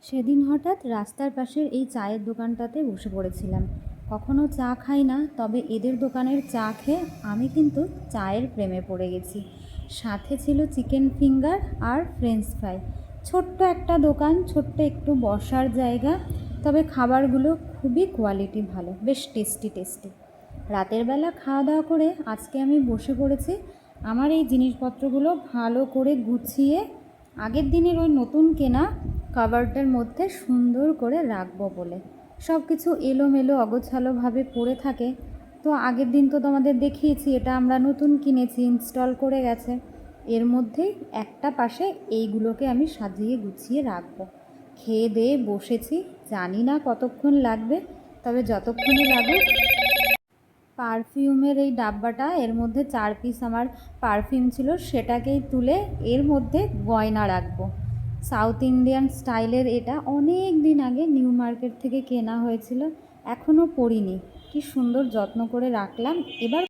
সেদিন হঠাৎ রাস্তার পাশের এই চায়ের দোকানটাতে বসে পড়েছিলাম। কখনো চা খাই না, তবে এদের দোকানের চা খেয়ে আমি কিন্তু চায়ের প্রেমে পড়ে গেছি। সাথে ছিল চিকেন ফিঙ্গার আর ফ্রেঞ্চ ফ্রাই। ছোট্ট একটা দোকান, ছোট্ট একটু বসার জায়গা, তবে খাবারগুলো খুবই কোয়ালিটি ভালো, বেশ টেস্টি টেস্টি। রাতের বেলা খাওয়া দাওয়া করে আজকে আমি বসে পড়েছি আমার এই জিনিসপত্রগুলো ভালো করে গুছিয়ে আগের দিনের ওই নতুন কেনা কাভার্ডের মধ্যে সুন্দর করে রাখবো বলে। সব কিছু এলোমেলো অগোছালোভাবে পড়ে থাকে। তো আগের দিন তো তোমাদের দেখিয়েছি, এটা আমরা নতুন কিনেছি, ইনস্টল করে গেছে। এর মধ্যেই একটা পাশে এইগুলোকে আমি সাজিয়ে গুছিয়ে রাখবো। খেয়ে দিয়ে বসেছি, জানি না কতক্ষণ লাগবে, তবে যতক্ষণই লাগুক। পারফিউমের এই ডাব্বাটা, এর মধ্যে 4 পিস আমার পারফিউম ছিল, সেটাকেই তুলে এর মধ্যে গয়না রাখবো। সাউথ ইন্ডিয়ান স্টাইলের এটা অনেক দিন আগে নিউ মার্কেট থেকে কেনা হয়েছিল, এখনও পরিনি। কি সুন্দর যত্ন করে রাখলাম। এবার